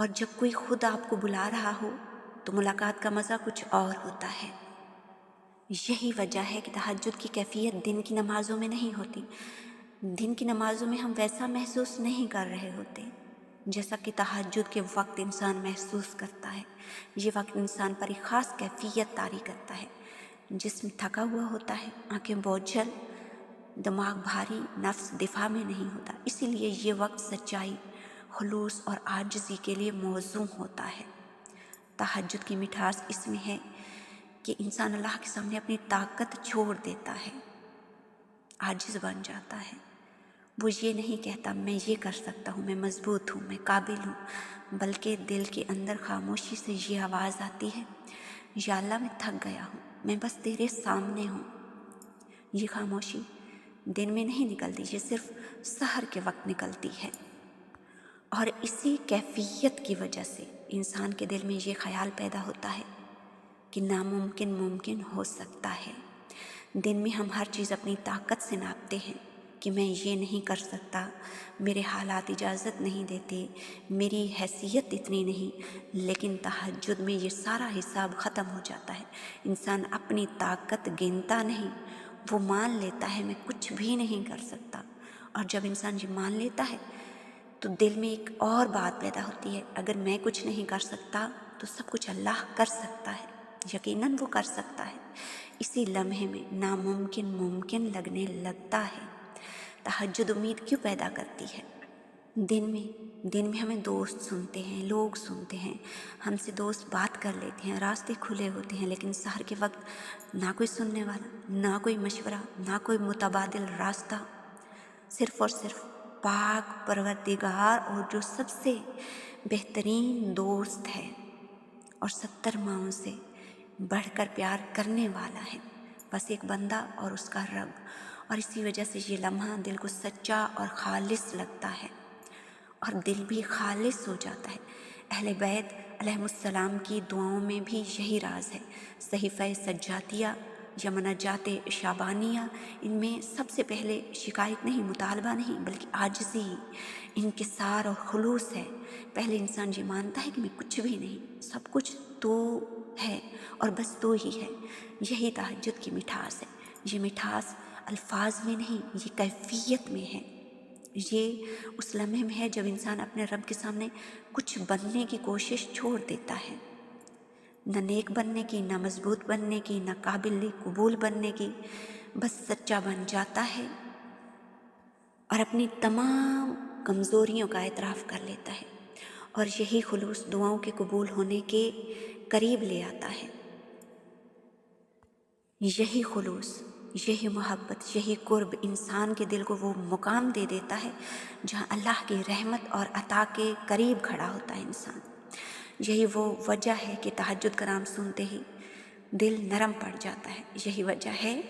اور جب کوئی خود آپ کو بلا رہا ہو تو ملاقات کا مزہ کچھ اور ہوتا ہے۔ یہی وجہ ہے کہ تہجد کی کیفیت دن کی نمازوں میں نہیں ہوتی۔ دن کی نمازوں میں ہم ویسا محسوس نہیں کر رہے ہوتے جیسا کہ تہجد کے وقت انسان محسوس کرتا ہے۔ یہ وقت انسان پر ایک خاص کیفیت طاری کرتا ہے، جسم تھکا ہوا ہوتا ہے، آنکھیں بوجھل، دماغ بھاری، نفس دفاع میں نہیں ہوتا۔ اسی لیے یہ وقت سچائی، خلوص اور عاجزی کے لیے موزوں ہوتا ہے۔ تہجد کی مٹھاس اس میں ہے کہ انسان اللہ کے سامنے اپنی طاقت چھوڑ دیتا ہے، عاجز بن جاتا ہے۔ وہ یہ نہیں کہتا میں یہ کر سکتا ہوں، میں مضبوط ہوں، میں قابل ہوں، بلکہ دل کے اندر خاموشی سے یہ آواز آتی ہے، یا اللہ میں تھک گیا ہوں، میں بس تیرے سامنے ہوں۔ یہ خاموشی دن میں نہیں نکلتی، یہ صرف سحر کے وقت نکلتی ہے۔ اور اسی کیفیت کی وجہ سے انسان کے دل میں یہ خیال پیدا ہوتا ہے کہ ناممکن ممکن ہو سکتا ہے۔ دن میں ہم ہر چیز اپنی طاقت سے ناپتے ہیں کہ میں یہ نہیں کر سکتا، میرے حالات اجازت نہیں دیتے، میری حیثیت اتنی نہیں، لیکن تہجد میں یہ سارا حساب ختم ہو جاتا ہے۔ انسان اپنی طاقت گنتا نہیں، وہ مان لیتا ہے میں کچھ بھی نہیں کر سکتا۔ اور جب انسان یہ مان لیتا ہے تو دل میں ایک اور بات پیدا ہوتی ہے، اگر میں کچھ نہیں کر سکتا تو سب کچھ اللہ کر سکتا ہے، یقیناً وہ کر سکتا ہے۔ اسی لمحے میں ناممکن ممکن لگنے لگتا ہے۔ تہجد امید کیوں پیدا کرتی ہے؟ دن میں ہمیں دوست سنتے ہیں، لوگ سنتے ہیں، ہم سے دوست بات کر لیتے ہیں، راستے کھلے ہوتے ہیں، لیکن سحر کے وقت نہ کوئی سننے والا، نہ کوئی مشورہ، نہ کوئی متبادل راستہ، صرف اور صرف پاک پروردگار، اور جو سب سے بہترین دوست ہے اور 70 ماؤں سے بڑھ کر پیار کرنے والا ہے، بس ایک بندہ اور اس کا رب۔ اور اسی وجہ سے یہ لمحہ دل کو سچا اور خالص لگتا ہے، اور دل بھی خالص ہو جاتا ہے۔ اہل بیت علیہم السلام کی دعاؤں میں بھی یہی راز ہے۔ صحیفہ سجاتیہ یا مناجات شعبانیہ، ان میں سب سے پہلے شکایت نہیں، مطالبہ نہیں، بلکہ عاجزی، انکسار اور خلوص ہے۔ پہلے انسان یہ مانتا ہے کہ میں کچھ بھی نہیں، سب کچھ تو ہے اور بس تو ہی ہے۔ یہی تہجد کی مٹھاس ہے۔ یہ مٹھاس الفاظ میں نہیں، یہ کیفیت میں ہے۔ یہ اس لمحے میں ہے جب انسان اپنے رب کے سامنے کچھ بننے کی کوشش چھوڑ دیتا ہے، نہ نیک بننے کی، نہ مضبوط بننے کی، نہ قابل قبول بننے کی، بس سچا بن جاتا ہے اور اپنی تمام کمزوریوں کا اعتراف کر لیتا ہے۔ اور یہی خلوص دعاؤں کے قبول ہونے کے قریب لے آتا ہے۔ یہی خلوص، یہی محبت، یہی قرب انسان کے دل کو وہ مقام دے دیتا ہے جہاں اللہ کی رحمت اور عطا کے قریب کھڑا ہوتا ہے انسان۔ یہی وہ وجہ ہے کہ تہجد کا نام سنتے ہی دل نرم پڑ جاتا ہے۔ یہی وجہ ہے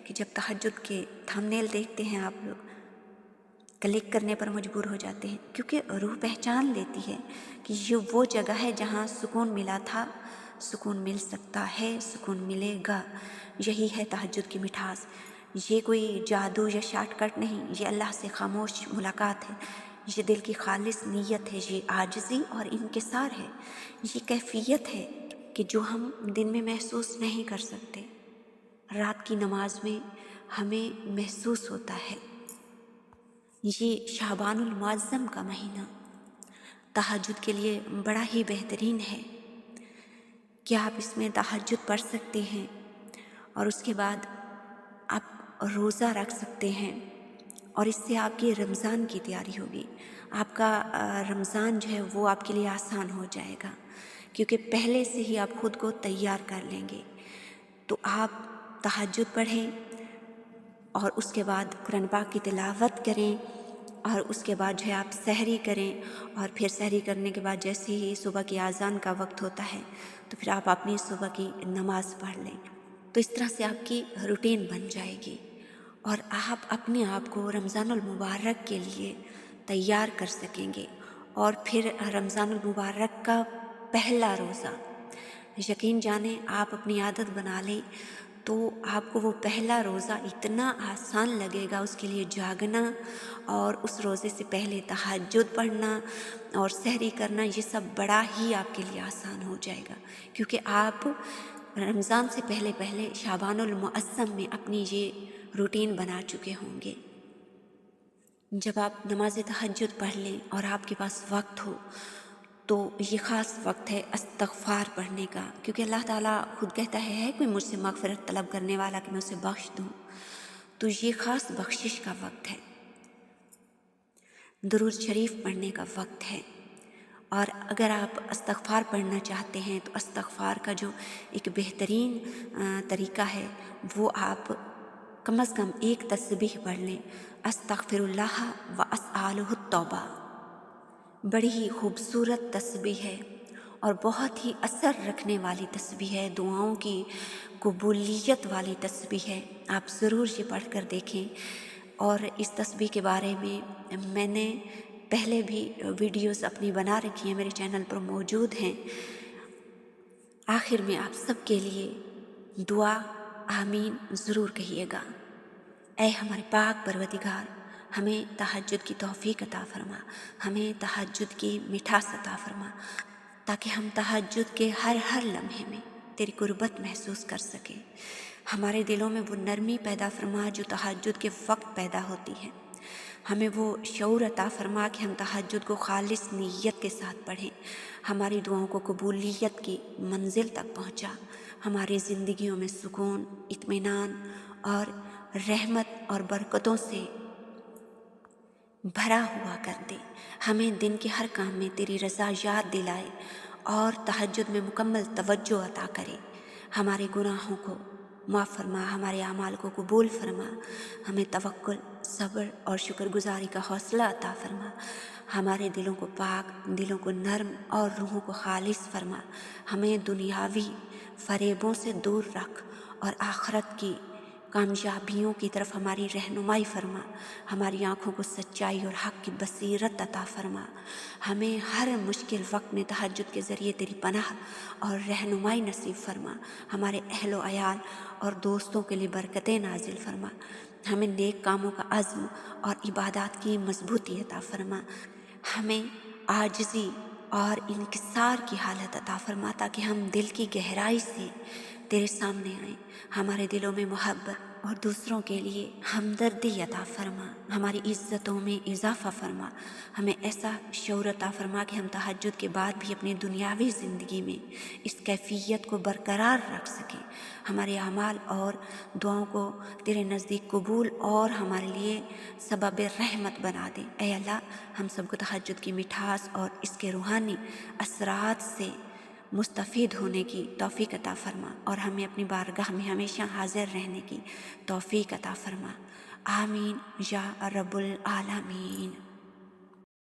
کہ جب تہجد کے تھم نیل دیکھتے ہیں آپ لوگ، کلک کرنے پر مجبور ہو جاتے ہیں، کیونکہ روح پہچان لیتی ہے کہ یہ وہ جگہ ہے جہاں سکون ملا تھا، سکون مل سکتا ہے، سکون ملے گا۔ یہی ہے تہجد کی مٹھاس۔ یہ کوئی جادو یا شارٹ کٹ نہیں، یہ اللہ سے خاموش ملاقات ہے، یہ دل کی خالص نیت ہے، یہ عاجزی اور انکسار ہے، یہ کیفیت ہے کہ جو ہم دن میں محسوس نہیں کر سکتے، رات کی نماز میں ہمیں محسوس ہوتا ہے۔ یہ شعبان المعظم کا مہینہ تہجد کے لیے بڑا ہی بہترین ہے۔ کیا آپ اس میں تہجد پڑھ سکتے ہیں اور اس کے بعد آپ روزہ رکھ سکتے ہیں، اور اس سے آپ کی رمضان کی تیاری ہوگی۔ آپ کا رمضان جو ہے وہ آپ کے لیے آسان ہو جائے گا، کیونکہ پہلے سے ہی آپ خود کو تیار کر لیں گے۔ تو آپ تہجد پڑھیں اور اس کے بعد قرآن پاک کی تلاوت کریں، اور اس کے بعد جو ہے آپ سحری کریں، اور پھر سحری کرنے کے بعد جیسے ہی صبح کی اذان کا وقت ہوتا ہے تو پھر آپ اپنی صبح کی نماز پڑھ لیں۔ تو اس طرح سے آپ کی روٹین بن جائے گی، اور آپ اپنے آپ کو رمضان المبارک کے لیے تیار کر سکیں گے۔ اور پھر رمضان المبارک کا پہلا روزہ، یقین جانیں آپ اپنی عادت بنا لیں تو آپ کو وہ پہلا روزہ اتنا آسان لگے گا، اس کے لیے جاگنا اور اس روزے سے پہلے تہجد پڑھنا اور سحری کرنا، یہ سب بڑا ہی آپ کے لیے آسان ہو جائے گا، کیونکہ آپ رمضان سے پہلے شعبان المعظم میں اپنی یہ روٹین بنا چکے ہوں گے۔ جب آپ نماز تہجد پڑھ لیں اور آپ کے پاس وقت ہو تو یہ خاص وقت ہے استغفار پڑھنے کا، کیونکہ اللہ تعالیٰ خود کہتا ہے کوئی مجھ سے مغفرت طلب کرنے والا کہ میں اسے بخش دوں، تو یہ خاص بخشش کا وقت ہے، درود شریف پڑھنے کا وقت ہے۔ اور اگر آپ استغفار پڑھنا چاہتے ہیں تو استغفار کا جو ایک بہترین طریقہ ہے وہ آپ کم از کم ایک تسبیح پڑھ لیں، استغفر اللہ و اسألہ التوبہ۔ بڑی ہی خوبصورت تسبیح ہے اور بہت ہی اثر رکھنے والی تسبیح ہے، دعاؤں کی قبولیت والی تسبیح ہے، آپ ضرور یہ پڑھ کر دیکھیں۔ اور اس تسبیح کے بارے میں نے پہلے بھی ویڈیوز اپنی بنا رکھی ہیں، میرے چینل پر موجود ہیں۔ آخر میں آپ سب کے لیے دعا آمین ضرور کہیے گا۔ اے ہمارے پاک پروردگار، ہمیں تہجد کی توفیق عطا فرما، ہمیں تہجد کی مٹھاس عطا فرما، تاکہ ہم تہجد کے ہر لمحے میں تیری قربت محسوس کر سکیں۔ ہمارے دلوں میں وہ نرمی پیدا فرما جو تہجد کے وقت پیدا ہوتی ہے، ہمیں وہ شعور عطا فرما کہ ہم تہجد کو خالص نیت کے ساتھ پڑھیں، ہماری دعاؤں کو قبولیت کی منزل تک پہنچا، ہماری زندگیوں میں سکون، اطمینان اور رحمت اور برکتوں سے بھرا ہوا کر دے، ہمیں دن کے ہر کام میں تیری رضا یاد دلائے اور تہجد میں مکمل توجہ عطا کرے، ہمارے گناہوں کو معاف فرما، ہمارے اعمال کو قبول فرما، ہمیں توکل، صبر اور شکر گزاری کا حوصلہ عطا فرما، ہمارے دلوں کو پاک، دلوں کو نرم اور روحوں کو خالص فرما، ہمیں دنیاوی فریبوں سے دور رکھ اور آخرت کی کامیابیوں کی طرف ہماری رہنمائی فرما، ہماری آنکھوں کو سچائی اور حق کی بصیرت عطا فرما، ہمیں ہر مشکل وقت میں تہجد کے ذریعے تیری پناہ اور رہنمائی نصیب فرما، ہمارے اہل و عیال اور دوستوں کے لیے برکتیں نازل فرما، ہمیں نیک کاموں کا عزم اور عبادات کی مضبوطی عطا فرما، ہمیں عاجزی اور انکسار کی حالت عطا فرما، تاکہ ہم دل کی گہرائی سے تیرے سامنے آئیں، ہمارے دلوں میں محبت اور دوسروں کے لیے ہمدردی عطا فرما، ہماری عزتوں میں اضافہ فرما، ہمیں ایسا شعور عطا فرما کہ ہم تہجد کے بعد بھی اپنی دنیاوی زندگی میں اس کیفیت کو برقرار رکھ سکیں، ہمارے اعمال اور دعاؤں کو تیرے نزدیک قبول اور ہمارے لیے سبب رحمت بنا دیں۔ اے اللہ، ہم سب کو تہجد کی مٹھاس اور اس کے روحانی اثرات سے مستفید ہونے کی توفیق عطا فرما اور ہمیں اپنی بارگاہ میں ہمیشہ حاضر رہنے کی توفیق عطا فرما۔ آمین یا رب العالمین۔